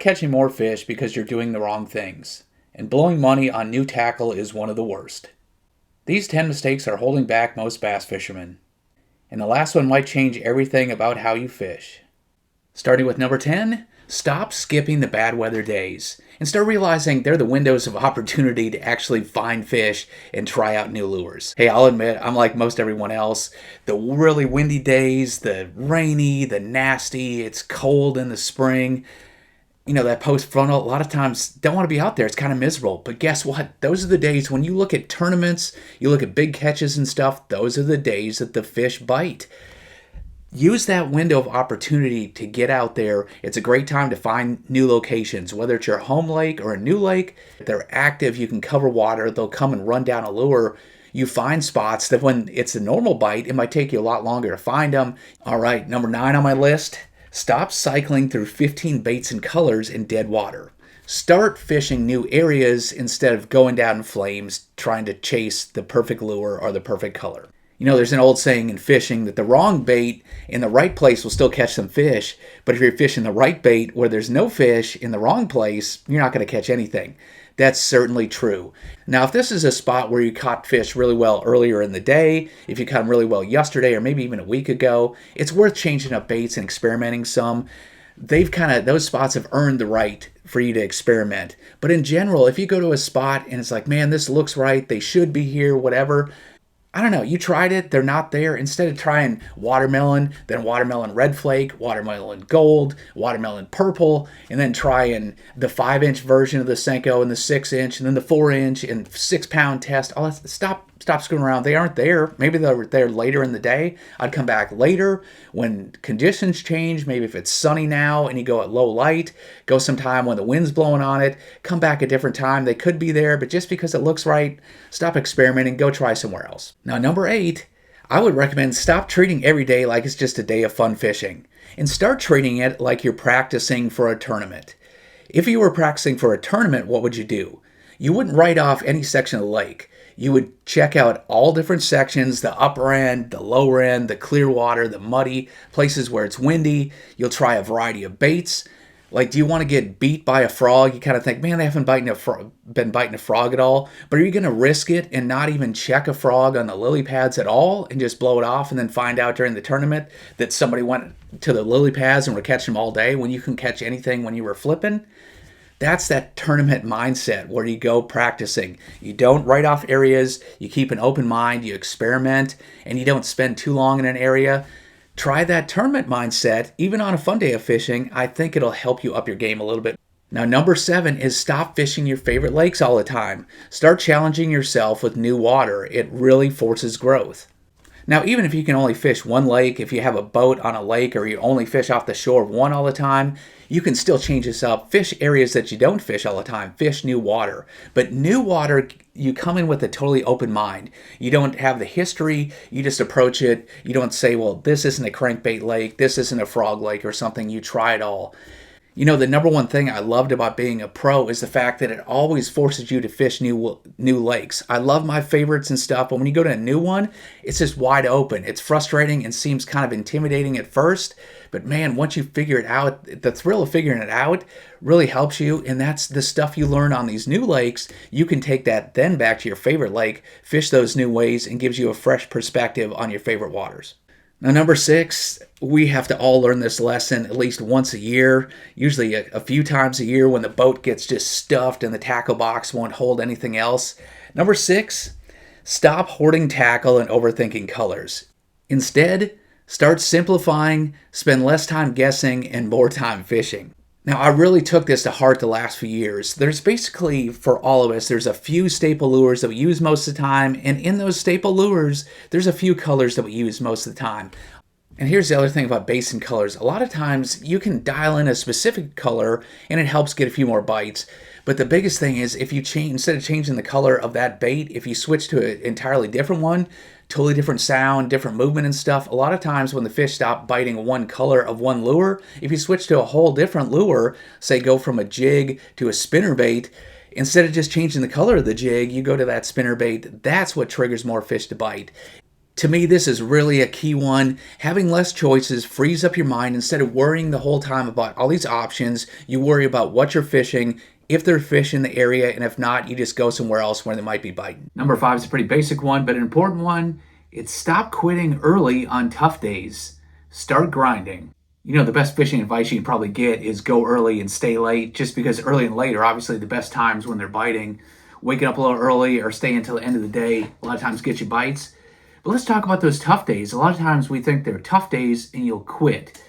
catching more fish because you're doing the wrong things. And blowing money on new tackle is one of the worst. These 10 mistakes are holding back most bass fishermen. And the last one might change everything about how you fish. Starting with number 10, stop skipping the bad weather days and start realizing they're the windows of opportunity to actually find fish and try out new lures. Hey, I'll admit, I'm like most everyone else. The really windy days, the rainy, the nasty, it's cold in the spring. That post frontal, a lot of times don't want to be out there. It's kind of miserable. But guess what? Those are the days when you look at tournaments, you look at big catches and stuff, those are the days that the fish bite. Use that window of opportunity to get out there. It's a great time to find new locations, whether it's your home lake or a new lake. If they're active, you can cover water. They'll come and run down a lure. You find spots that when it's a normal bite, it might take you a lot longer to find them. All right, number 9 on my list. Stop cycling through 15 baits and colors in dead water. Start fishing new areas instead of going down in flames trying to chase the perfect lure or the perfect color. There's an old saying in fishing that the wrong bait in the right place will still catch some fish, but if you're fishing the right bait where there's no fish in the wrong place, you're not going to catch anything. That's certainly true. Now, if this is a spot where you caught fish really well earlier in the day, if you caught them really well yesterday or maybe even a week ago, it's worth changing up baits and experimenting some. Those spots have earned the right for you to experiment. But in general, if you go to a spot and it's like, man, this looks right, they should be here, whatever, I don't know, you tried it, they're not there. Instead of trying watermelon, then watermelon red flake, watermelon gold, watermelon purple, and then trying the 5-inch version of the Senko and the 6-inch and then the 4-inch and 6-pound test. All that, stop screwing around. They aren't there. Maybe they were there later in the day. I'd come back later when conditions change. Maybe if it's sunny now and you go at low light, go sometime when the wind's blowing on it, come back a different time. They could be there, but just because it looks right, stop experimenting, go try somewhere else. Now, number 8, I would recommend stop treating every day like it's just a day of fun fishing and start treating it like you're practicing for a tournament. If you were practicing for a tournament, what would you do? You wouldn't write off any section of the lake. You would check out all different sections, the upper end, the lower end, the clear water, the muddy, places where it's windy. You'll try a variety of baits. Like, do you want to get beat by a frog? You kind of think, man, they haven't been biting a frog at all. But are you going to risk it and not even check a frog on the lily pads at all and just blow it off and then find out during the tournament that somebody went to the lily pads and were catching them all day when you can catch anything when you were flipping? That's that tournament mindset where you go practicing. You don't write off areas, you keep an open mind, you experiment, and you don't spend too long in an area. Try that tournament mindset, even on a fun day of fishing. I think it'll help you up your game a little bit. Now, number 7 is stop fishing your favorite lakes all the time. Start challenging yourself with new water. It really forces growth. Now, even if you can only fish one lake, if you have a boat on a lake or you only fish off the shore of one all the time, you can still change this up. Fish areas that you don't fish all the time. Fish new water. But new water, you come in with a totally open mind. You don't have the history. You just approach it. You don't say, well, this isn't a crankbait lake. This isn't a frog lake or something. You try it all. The number one thing I loved about being a pro is the fact that it always forces you to fish new lakes. I love my favorites and stuff, but when you go to a new one, it's just wide open. It's frustrating and seems kind of intimidating at first, but man, once you figure it out, the thrill of figuring it out really helps you, and that's the stuff you learn on these new lakes. You can take that then back to your favorite lake, fish those new ways, and gives you a fresh perspective on your favorite waters. Now, number 6, we have to all learn this lesson at least once a year, usually a few times a year when the boat gets just stuffed and the tackle box won't hold anything else. Number 6, stop hoarding tackle and overthinking colors. Instead, start simplifying, spend less time guessing, and more time fishing. Now, I really took this to heart the last few years. There's basically, for all of us, there's a few staple lures that we use most of the time, and in those staple lures, there's a few colors that we use most of the time. And here's the other thing about baits and colors. A lot of times, you can dial in a specific color, and it helps get a few more bites. But the biggest thing is, if you instead of changing the color of that bait, if you switch to an entirely different one, totally different sound, different movement and stuff. A lot of times when the fish stop biting one color of one lure, if you switch to a whole different lure, say go from a jig to a spinnerbait, instead of just changing the color of the jig, you go to that spinnerbait. That's what triggers more fish to bite. To me, this is really a key one. Having less choices frees up your mind. Instead of worrying the whole time about all these options, you worry about what you're fishing, if there's fish in the area, and if not, you just go somewhere else where they might be biting. Number 5 is a pretty basic one, but an important one. It's stop quitting early on tough days. Start grinding. You know, the best fishing advice you can probably get is go early and stay late, just because early and late are obviously the best times when they're biting. Waking up a little early or staying until the end of the day a lot of times gets you bites. But let's talk about those tough days. A lot of times we think they're tough days and you'll quit.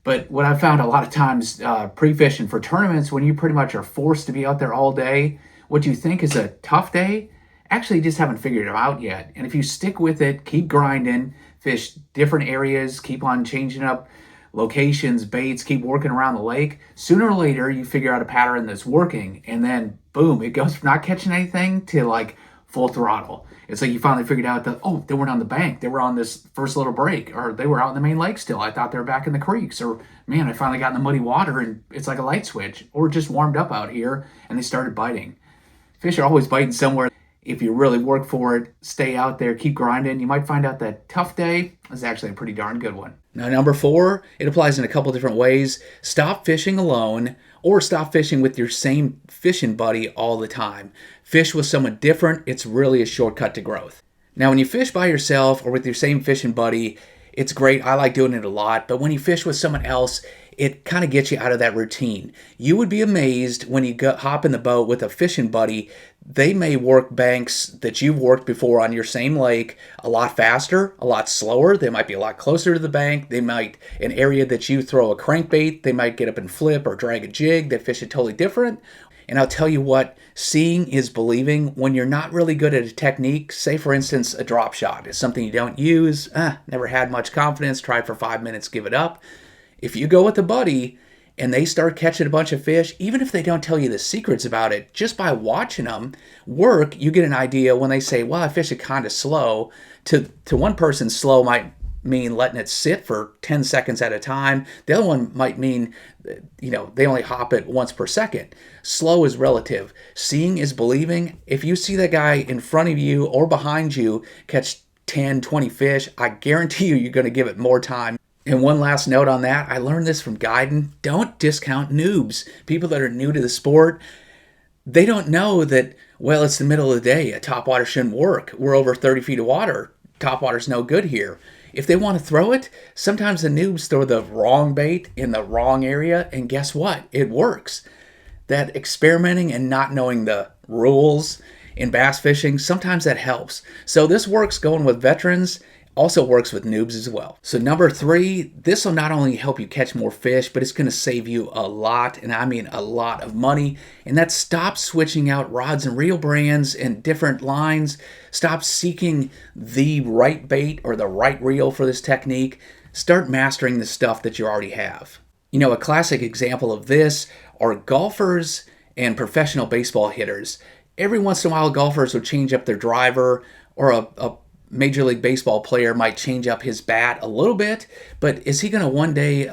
But what I've found a lot of times pre-fishing for tournaments, when you pretty much are forced to be out there all day, what you think is a tough day, actually you just haven't figured it out yet. And if you stick with it, keep grinding, fish different areas, keep on changing up locations, baits, keep working around the lake, sooner or later you figure out a pattern that's working. And then boom, it goes from not catching anything to like full throttle. It's like you finally figured out that, oh, they weren't on the bank. They were on this first little break, or they were out in the main lake still. I thought they were back in the creeks, or man, I finally got in the muddy water and it's like a light switch, or just warmed up out here and they started biting. Fish are always biting somewhere. If you really work for it, stay out there, keep grinding, you might find out that tough day is actually a pretty darn good one. Now, number 4, it applies in a couple different ways. Stop fishing alone, or stop fishing with your same fishing buddy all the time. Fish with someone different. It's really a shortcut to growth. Now, when you fish by yourself or with your same fishing buddy, it's great. I like doing it a lot. But when you fish with someone else, it kind of gets you out of that routine. You would be amazed when you hop in the boat with a fishing buddy. They may work banks that you've worked before on your same lake a lot faster, a lot slower. They might be a lot closer to the bank. They might, an area that you throw a crankbait, they might get up and flip or drag a jig. They fish it totally different. And I'll tell you what, seeing is believing. When you're not really good at a technique, say for instance, a drop shot is something you don't use, never had much confidence, tried for 5 minutes, give it up. If you go with a buddy and they start catching a bunch of fish, even if they don't tell you the secrets about it, just by watching them work, you get an idea when they say, well, I fish it kind of slow. To one person, slow might mean letting it sit for 10 seconds at a time. The other one might mean, they only hop it once per second. Slow is relative. Seeing is believing. If you see that guy in front of you or behind you catch 10, 20 fish, I guarantee you're going to give it more time. And one last note on that, I learned this from guiding. Don't discount noobs. People that are new to the sport, they don't know that, well, it's the middle of the day. A topwater shouldn't work. We're over 30 feet of water. Topwater's no good here. If they want to throw it, sometimes the noobs throw the wrong bait in the wrong area, and guess what? It works. That experimenting and not knowing the rules in bass fishing, sometimes that helps. So this works going with veterans, also works with noobs as well. So number 3, this will not only help you catch more fish, but it's going to save you a lot, and I mean a lot of money. And that's stop switching out rods and reel brands and different lines. Stop seeking the right bait or the right reel for this technique. Start mastering the stuff that you already have. A classic example of this are golfers and professional baseball hitters. Every once in a while, golfers will change up their driver, or a Major League Baseball player might change up his bat a little bit, but is he going to one day,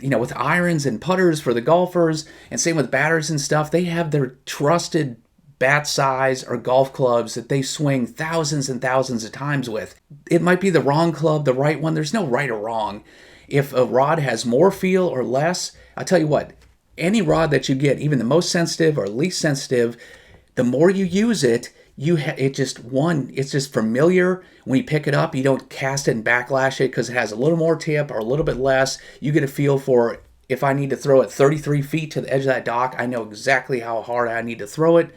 with irons and putters for the golfers, and same with batters and stuff, they have their trusted bat size or golf clubs that they swing thousands and thousands of times with. It might be the wrong club, the right one. There's no right or wrong. If a rod has more feel or less, I'll tell you what, any rod that you get, even the most sensitive or least sensitive, the more you use it, it's just familiar. When you pick it up, you don't cast it and backlash it because it has a little more tip or a little bit less. You get a feel for, if I need to throw it 33 feet to the edge of that dock, I know exactly how hard I need to throw it.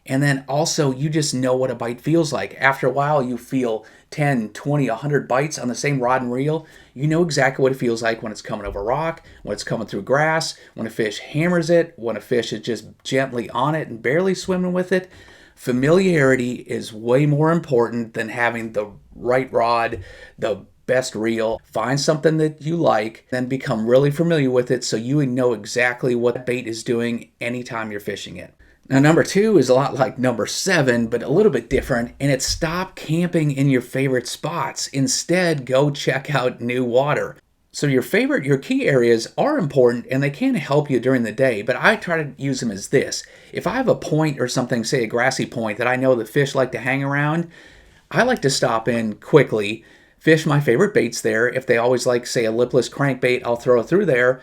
And then also, you just know what a bite feels like. After a while, you feel 10, 20, 100 bites on the same rod and reel. You know exactly what it feels like when it's coming over rock, when it's coming through grass, when a fish hammers it, when a fish is just gently on it and barely swimming with it. Familiarity is way more important than having the right rod, the best reel. Find something that you like, then become really familiar with it so you know exactly what the bait is doing anytime you're fishing it. Now, number 2 is a lot like number 7, but a little bit different, and it's stop camping in your favorite spots. Instead, go check out new water. So your key areas are important, and they can help you during the day, but I try to use them as this. If I have a point or something, say a grassy point, that I know the fish like to hang around, I like to stop in quickly, fish my favorite baits there. If they always like, say, a lipless crankbait, I'll throw it through there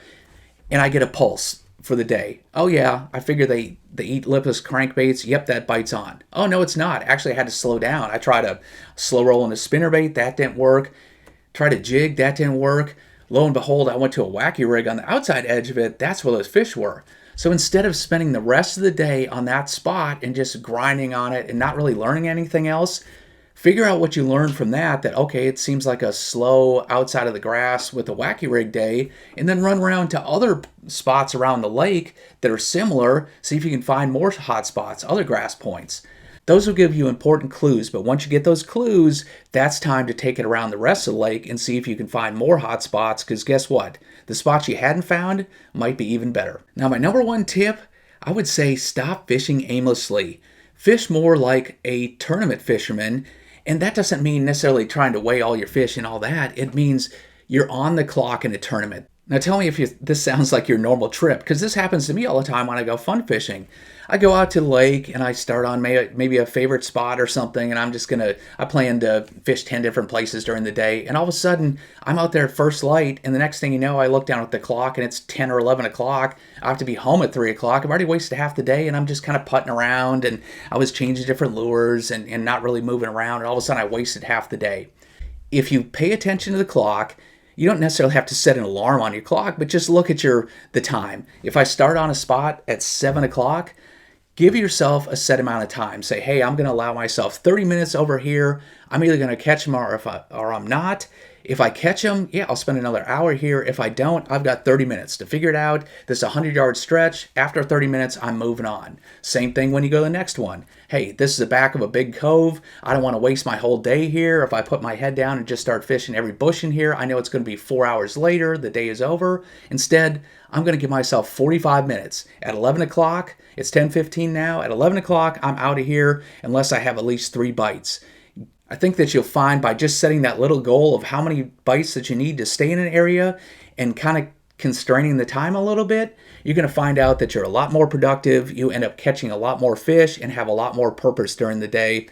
and I get a pulse for the day. Oh yeah, I figure they eat lipless crankbaits. Yep, that bite's on. Oh no, it's not. Actually, I had to slow down. I tried a slow roll in a spinnerbait. That didn't work. Tried a jig. That didn't work. Lo and behold, I went to a wacky rig on the outside edge of it. That's where those fish were. So instead of spending the rest of the day on that spot and just grinding on it and not really learning anything else, figure out what you learned from that, okay, it seems like a slow outside of the grass with a wacky rig day, and then run around to other spots around the lake that are similar, see if you can find more hot spots, other grass points. Those will give you important clues, but once you get those clues, that's time to take it around the rest of the lake and see if you can find more hot spots, because guess what? The spots you hadn't found might be even better. Now, my number one tip, I would say stop fishing aimlessly. Fish more like a tournament fisherman, and that doesn't mean necessarily trying to weigh all your fish and all that. It means you're on the clock in a tournament. Now tell me if this sounds like your normal trip, because this happens to me all the time when I go fun fishing. I go out to the lake and I start on maybe a favorite spot or something, and I plan to fish 10 different places during the day, and all of a sudden I'm out there at first light, and the next thing you know, I look down at the clock and it's 10 or 11 o'clock. I have to be home at 3 o'clock. I've already wasted half the day, and I'm just kind of putting around, and I was changing different lures and not really moving around, and all of a sudden I wasted half the day. If you pay attention to the clock, you don't necessarily have to set an alarm on your clock, but just look at the time. If I start on a spot at 7 o'clock, give yourself a set amount of time. Say, hey, I'm going to allow myself 30 minutes over here. I'm either going to catch them or I'm not. If I catch them, yeah, I'll spend another hour here. If I don't, I've got 30 minutes to figure it out. This is a 100-yard stretch. After 30 minutes, I'm moving on. Same thing when you go to the next one. Hey, this is the back of a big cove. I don't want to waste my whole day here. If I put my head down and just start fishing every bush in here, I know it's going to be 4 hours later. The day is over. Instead, I'm going to give myself 45 minutes. At 11 o'clock, it's 10:15 now. At 11 o'clock, I'm out of here unless I have at least 3 bites. I think that you'll find by just setting that little goal of how many bites that you need to stay in an area and kind of constraining the time a little bit, you're going to find out that you're a lot more productive. You end up catching a lot more fish and have a lot more purpose during the day.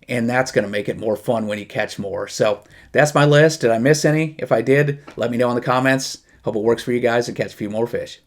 And that's going to make it more fun when you catch more. So that's my list. Did I miss any? If I did, let me know in the comments. Hope it works for you guys and catch a few more fish.